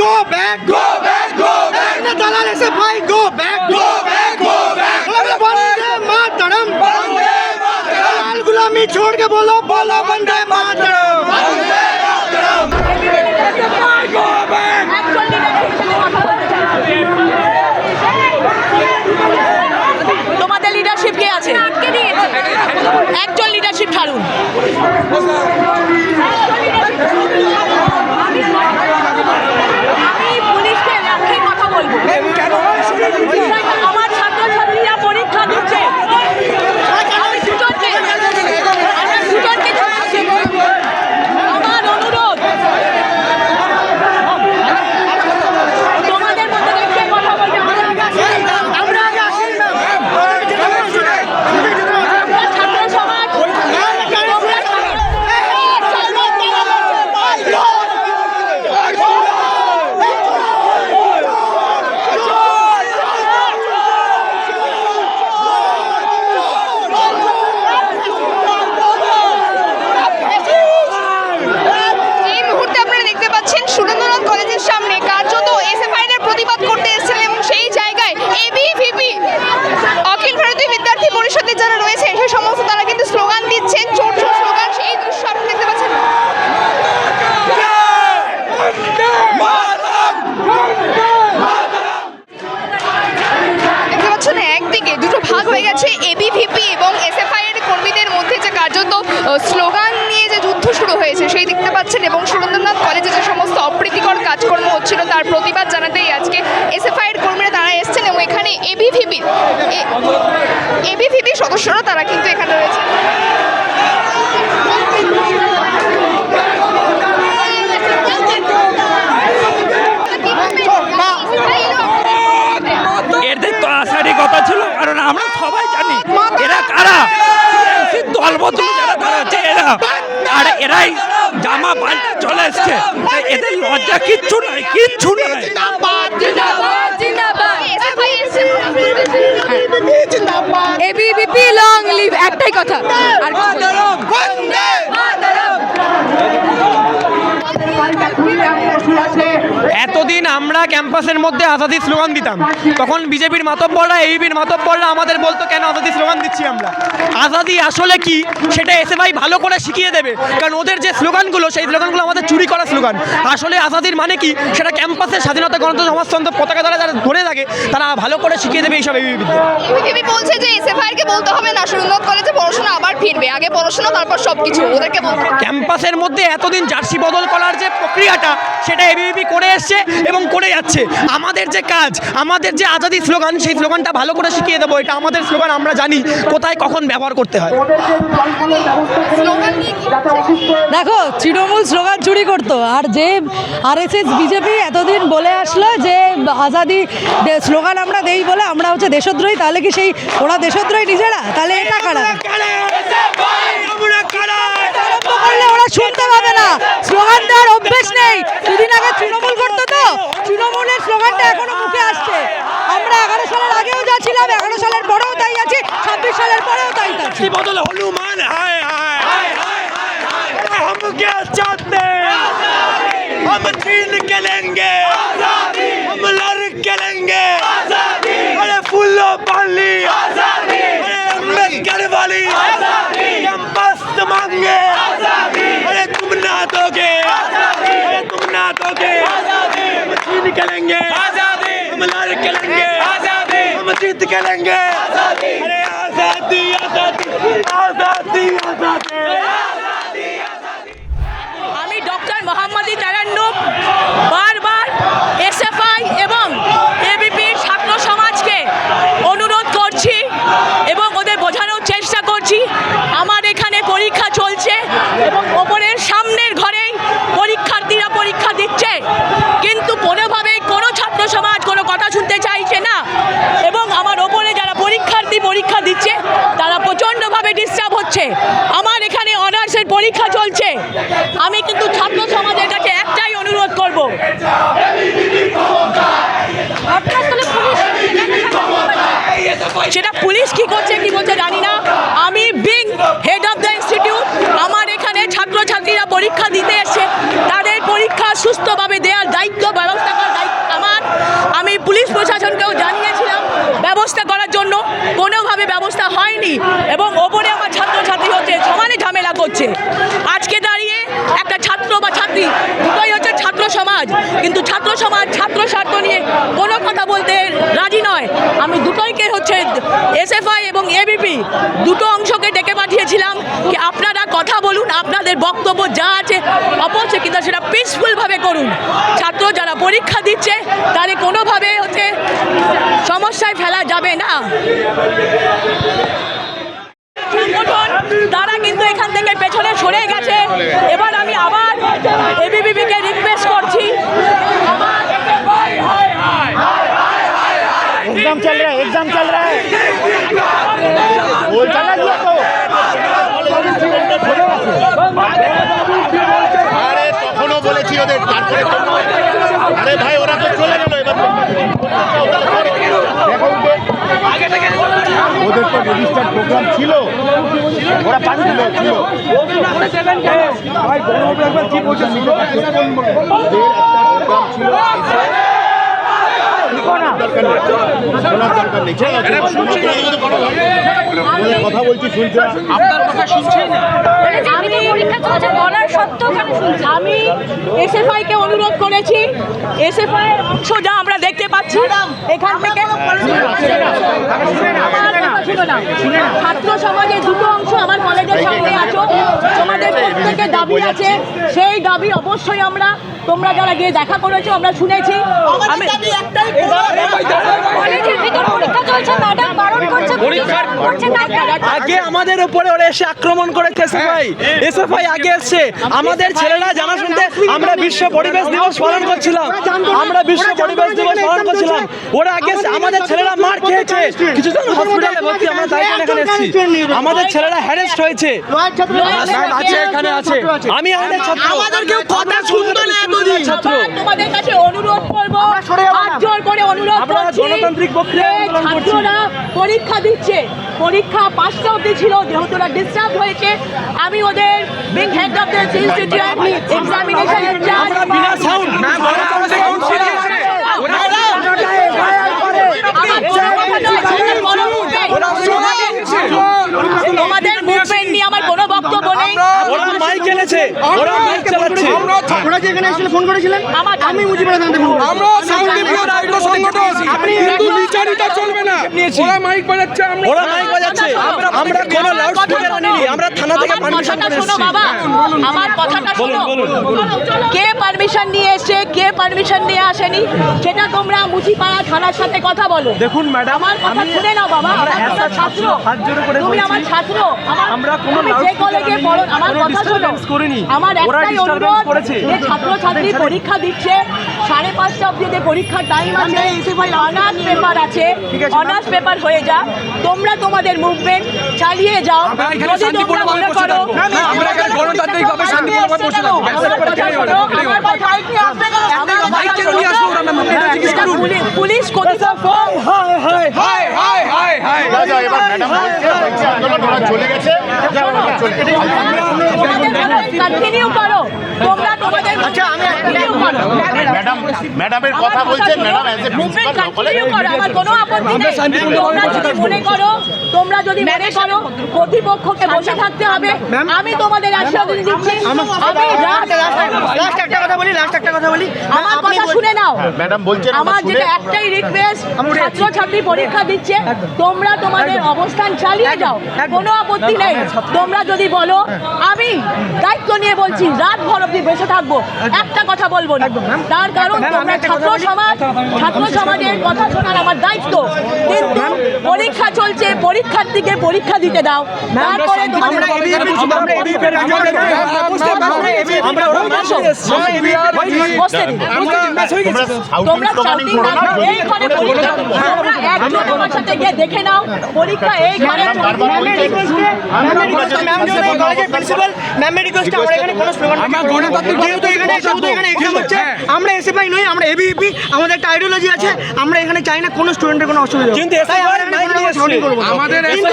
go back, go back, go back. Dalal SFI, go back, go back, go back. Vande Mataram, Vande Mataram. Dalal gulami छोड़ के बोलो Vande Mataram, Vande Mataram. SFI, go back. তোমাদের leadership কে আছে? একজন leadership ছাড়ুন। আমি পুলিশকে একটাই কথা বলবো, আমার ছাত্রছাত্রীরা পরীক্ষা দিচ্ছে, আমি দুজনকে আমার অনুরোধ, তোমাদের মধ্যে দেখে কথা বলতে আমরা ছাত্র সমাজ সুরেন্দ্রনাথ কলেজের সামনে কার্যত এসএফআই এর প্রতিবাদ করতে এসেছিলেন এবং সেই জায়গায় এবিভিপি অখিল ভারতীয় বিদ্যার্থী পরিষদের যারা রয়েছেন সেই সমস্ত তারা কিন্তু স্লোগান দিচ্ছেন, ছোট ছোট স্লোগান। সেই দৃশ্য আপনি দেখতে পাচ্ছেন। দেখতে পাচ্ছেন একদিকে দুটো ভাগ হয়ে গেছে, এবিভিপি এবং এসএফআই এর কর্মীদের মধ্যে যে কার্যত স্লোগান নিয়ে যে যুদ্ধ শুরু হয়েছে সেই দেখতে পাচ্ছেন। এবং সুরেন্দ্রনাথ কলেজে যে সমস্ত অপ্রীতিকর কাজকর্ম হচ্ছিল তার প্রতিবাদ জানাতেই আজকে এসএফআই এর কর্মীরা তারা এসছেন এবং এখানে এবিভিপি সদস্যরা তারা কিন্তু এখানে রয়েছে। এদের তো আসারই কথা ছিল, কারণ আমরা সবাই জানি এরা কারা, দলবদ্ধ যারা দাঁড়াচ্ছে এরা, আর এরাই জামা পাল্টে চলে এসছে। এদের লজ্জা কিচ্ছু নাই, কিচ্ছু নাই। এবিভিপি লং লিভ, একটাই কথা। আর এতদিন আমরা ক্যাম্পাসের মধ্যে আজাদি স্লোগান দিতাম, তখন বিজেপির মাতব্বররা এইবির মাতব্বররা আমাদের বলতো কেন আজাদি স্লোগান দিচ্ছি আমরা। আজাদি আসলে কি সেটা এসএফআই ভালো করে শিখিয়ে দেবে, কারণ ওদের যে স্লোগানগুলো সেই স্লোগানগুলো আমাদের চুরি করা স্লোগান। আসলে আজাদির মানে কি সেটা ক্যাম্পাসের স্বাধীনতা গণতন্ত্র সমাজতন্ত্র পতাকা দ্বারা যারা ধরে থাকে তারা ভালো করে শিখিয়ে দেবে এইসব এবিভিপি বলছে যে এসএফআই কে বলতে হবে না, সুরেন্দ্রনাথ কলেজে পড়াশোনা আবার ফিরবে, আগে পড়াশোনা তারপর সবকিছু ওদেরকে বলতে। ক্যাম্পাসের মধ্যে এতদিন জার্সি বদল করার যে প্রক্রিয়াটা সেটা এবিভিপি করে এসছে এবং করে যাচ্ছে। আমাদের যে কাজ, আমাদের যে আজাদি স্লোগান, সেই স্লোগানটা ভালো করে শিখিয়ে দেবো। এটা আমাদের স্লোগান, আমরা জানি কোথায় কখন ব্যবহার করতে হয়। দেখো, তৃণমূল স্লোগান চুরি করতো, আর যে আরএসএস বিজেপি এতদিন বলে আসলো যে আজাদি স্লোগান আমরা দেই বলে আমরা হচ্ছে দেশদ্রোহী, তাহলে কি সেই ওরা দেশদ্রোহী নিজেরা? তাহলে এটা কারা? করলে ওরা শুনতে পাবে না, স্লোগান দেওয়ার অভ্যেস নেই। দুদিন আগে তৃণমূল করতো, তো তৃণমূলের স্লোগানটা এখনো মুখে আসছে। আমরা 11 সালের আগেও যা ছিলাম, 11 সালের পরেও তাই আছি, 26 সালের পরেও তাই আছি। বদল হনুমান হায় হায় হায় হায়, हम क्या चाहते हैं, हम छीन के लेंगे आजादी, हम लड़ के लेंगे आजादी, अरे फूलो पाली आजादी, अरे अम्बेडकर वाली आजादी, कैंपस मांगे आजादी, अरे तुम ना दोगे आजादी, अरे तुम ना दोगे आजादी, हम छीन के लेंगे आजादी, हम लड़ के लेंगे आजादी, हम जीत के लेंगे आजादी, अरे आजादी आजादी आजादी आजादी। আমি ডক্টর মোহাম্মদ তারান্নুম বারবার এসএফআই এবং এবিপির ছাত্র সমাজকে অনুরোধ করছি এবং ওদের বোঝানোর চেষ্টা করছি, আমার এখানে পরীক্ষা চলছে এবং ওপরের সামনের ঘরেই পরীক্ষার্থীরা পরীক্ষা দিচ্ছে, কিন্তু কোনোভাবেই কোনো ছাত্র সমাজ কোনো কথা শুনতে চাইছে না। এবং আমার ওপরে যারা পরীক্ষার্থী পরীক্ষা দিচ্ছে তারা প্রচণ্ডভাবে ডিস্টার্ব হচ্ছে। আমার এখানে অনার্সের পরীক্ষা চলছে, আমি কিন্তু ছাত্র সমাজের কাছে একটাই অনুরোধ করব, সেটা পুলিশ কি করছে কি বলছে জানি না, আমি being head of the institute, আমার এখানে ছাত্রছাত্রীরা পরীক্ষা দিতে এসে তাদের পরীক্ষা সুস্থভাবে দেওয়ার দায়িত্ব ব্যবস্থা পুলিশ প্রশাসনকেও জানিয়েছিলাম ব্যবস্থা করার জন্য, কোনোভাবে ব্যবস্থা হয়নি এবং ওপরে আমার ছাত্রছাত্রী হচ্ছে সমানে ঝামেলা করছে। আজকে দাঁড়িয়ে একটা ছাত্র বা ছাত্রী দুটোই হচ্ছে ছাত্র সমাজ, কিন্তু ছাত্র সমাজ ছাত্র স্বার্থ নিয়ে কোনো কথা বলতে রাজি নয়। আমি দুটোইকে হচ্ছে এসএফআই এবং এবিপি দুটো অংশকে ডেকে পাঠিয়েছিলাম কি আপনারা কথা বলুন, আপনাদের বক্তব্য যা আছে অবশ্যই কিন্তু সেটা পিসফুলভাবে করুন। ছাত্র যারা পরীক্ষা দিচ্ছে তাদের কোনোভাবে হচ্ছে সমস্যায় ফেলা যাবে না। সংগঠন তারা কিন্তু এখান থেকে পেছনে সরে গেছে। এবার আমি আবার এবিপিকে রিকোয়েস্ট করছি, एग्जाम चल रहा है, एग्जाम चल रहा है, बोल चला दिया तो আরে তখনও বলেছি ওদের, তারপরে আরে ভাই ওরা তো চলে গেল। এবার ওদের তো রেজিস্টার্ড প্রোগ্রাম ছিল, ওরা পাঠিয়েছিল ছিল। ভাই একবার কি বলছেন কথা বলছি শুনছে, আপনার কথা শুনছি না। আমি এসএফআইকে অনুরোধ করেছি, এসএফআই অংশ যা আমরা দেখতে পাচ্ছি এখান থেকে ছাত্র সমাজের দুটো অংশ আমার কলেজের সামনে আছো, তোমাদের প্রত্যেকের দাবি আছে, সেই দাবি অবশ্যই আমরা তোমরা যারা গিয়ে দেখা করেছো আমরা শুনেছি। আমি একটাই আগে আমাদের উপরে ওরা এসে আক্রমণ করেছে এসএফআই আগে এসছে। আমাদের ছেলেরা জানা শুনতে আমরা বিশ্ব পরিবেশ দিবস পালন করছিলাম, ওরা আগে এসে আমাদের ছেলেরা মার খেয়েছে, কিছুজন হসপিটালে ভর্তি, আমরা তাই জন্য এখানে এসেছি। আমাদের ছেলেরা হ্যারেস্ট হয়েছে, এখানে আছে, আমি আমাদের ছাত্র, আমাদের কেউ কথা শুনতো না এতদিন। ছাত্র তোমাদের কাছে অনুরোধ করবো, হাত জোর করে অনুরোধ করছি, গণতান্ত্রিক বক্তৃতা ছাত্ররা পরীক্ষা দিচ্ছে, পরীক্ষা 5টা অবধি ছিল, যেহেতু ওরা ডিস্টার্ব হয়েছে আমি ওদের big head of the institute examination in-charge বিনা সাউন্ড তোমাদের মুভমেন্ট নিয়ে আমার কোনো বক্তব্য নেই। ওরা মাইক এনেছে, ওরা মাইক চালাচ্ছে। আপনারা যেখানে এসেছিলেন ফোন করেছিলেন, আমি মুজিবুর রহমান দেব। আমরা শান্তিপ্রিয় রাষ্ট্র সংগঠন, কিন্তু বিচারিতা চলবে না। ওরা মাইক বাজাচ্ছে, ওরা মাইক বাজাচ্ছে, আমরা কোনো লাউড স্পিকার আনিনি, আমরা থানা থেকে পারমিশন করে এসেছি। বাবা আমার কথাটা শোনো, কে পারমিশন নিয়ে এসেছে কে পারমিশন নিয়ে আসেনি সেটা তোমরা মুচিপাড়া থানার সাথে কথা বলো। দেখুন ম্যাডাম, আমার কথা শুনে নাও বাবা, আমার ছাত্র, তুমি আমার ছাত্র, আমরা কোনো যে কলেজে পড়ো, আমার কথা শোনো, করিনি। আমার ওরা একটাই অনুরোধ, disturbance যে ছাত্রছাত্রী পরীক্ষা দিচ্ছে 5:30 অবধি যে পরীক্ষার টাইম আছে, অনার্স পেপার আছে, অনার্স পেপার হয়ে যা, তোমরা তোমাদের মুভমেন্ট চালিয়ে যাও। যদি তোমরা মনে করো আমরা এখানে গণতান্ত্রিকভাবে শান্তিপূর্ণভাবে বসে থাকবো। পুলিশ রাজা এবার ম্যাডাম বলছে আন্দোলন ওরা চলে গেছে, কন্টিনিউ করো, তোমরা তোমাদের ম্যাডামের কথা বলছেন, madam as a principal continue করো, আমার কোনো আপত্তি নেই। তোমরা যদি মনে করো প্রতিপক্ষকে বসে থাকতে হবে, আমি তোমাদের আশ্বাস দিচ্ছি, আমি লাস্ট একটা কথা বলি, আমার কথা শুনে নাও। ম্যাডাম বলছেন আমার যেটা একটাই রিকোয়েস্ট, ছাত্রছাত্রী পরীক্ষা দিচ্ছে, তোমরা তোমাদের অবস্থান চালিয়ে যাও, কোনো আপত্তি নেই। তোমরা যদি বলো, আমি দায়িত্ব নিয়ে বলছি রাত ভর অব্দি বসে থাকবো, একটা কথা বলবো না, তার কারণ তোমরা ছাত্র সমাজের কথা শোনার আমার দায়িত্ব। কিন্তু পরীক্ষা চলছে, পরীক্ষার্থীকে পরীক্ষা দিতে দাও, তারপরে তোমাদের তোমরা শাউটিং না করে এই ঘরে পরীক্ষা, তোমরা একজন আমার সাথে গিয়ে দেখে নাও পরীক্ষা এই ঘরে। ম্যাম রিকোয়েস্ট আমরা এখানে কোনো স্লোগান যেহেতু এখানে এক্সাম হচ্ছে, আমরা এসএফআই নই, আমরা এবিপি, আমাদের একটা আইডিওলজি আছে, আমরা এখানে চাই না কোনো স্টুডেন্টের কোনো অসুবিধা হোক। কিন্তু তাই আমরা SFI এখানে কোনো রকম shouting করবো না। কিন্তু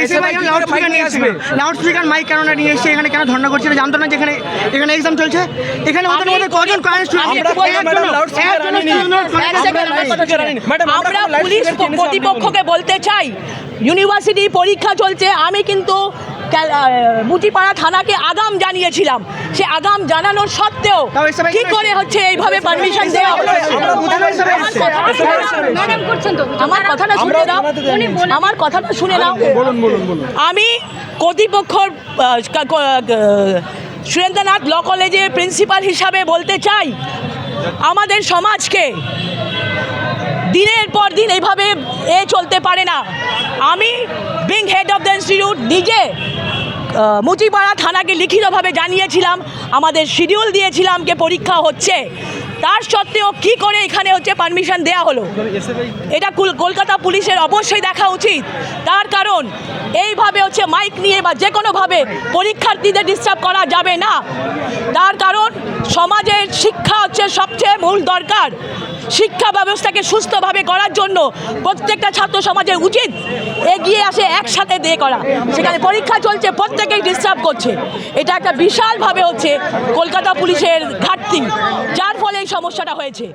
এসএফআই লাউডস্পিকার নিয়ে আসবে, লাউডস্পিকার মাইক কেন নিয়ে এসে এখানে কেন ধর্ণা করছে না, জানতো না যে এখানে এক্সাম চলছে, এখানে ওদের মধ্যে কজন আমরা পুলিশ কর্তৃপক্ষকে বলতে চাই, ইউনিভার্সিটি পরীক্ষা চলছে, আমি কিন্তু মুচিপাড়া থানাকে আগাম জানিয়েছিলাম, সে আগাম জানানোর সত্ত্বেও কি করে হচ্ছে এইভাবে পারমিশন দেওয়া হলো? আমার কথাটা শুনে নাও, আমার কথাটা শুনে নাও। আমি কর্তৃপক্ষর সুরেন্দ্রনাথ ল কলেজের প্রিন্সিপাল হিসাবে বলতে চাই, আমাদের সমাজকে দিনের পর দিন এইভাবে চলতে পারে না। আমি being head of the institute নিজে মুচিপাড়া থানাকে লিখিতভাবে জানিয়েছিলাম, আমাদের শিডিউল দিয়েছিলাম যে পরীক্ষা হচ্ছে, তার সত্ত্বেও কি করে এখানে হচ্ছে পারমিশন দেয়া হলো? এটা কলকাতা পুলিশের অবশ্যই দেখা উচিত। তার কারণ এইভাবে হচ্ছে মাইক নিয়ে বা যে কোনোভাবে পরীক্ষার্থীদের ডিস্টার্ব করা যাবে না। তার কারণ সমাজের শিক্ষা হচ্ছে সবচেয়ে মূল দরকার। শিক্ষা ব্যবস্থাকে সুস্থভাবে করার জন্য প্রত্যেকটা ছাত্র সমাজের উচিত এগিয়ে আসে, একসাথে দিয়ে করা। সেখানে পরীক্ষা চলছে, প্রত্যেকেই ডিস্টার্ব করছে, এটা একটা বিশালভাবে হচ্ছে কলকাতা পুলিশের ঘাটতি, যার ফলে এই সমস্যাটা হয়েছে।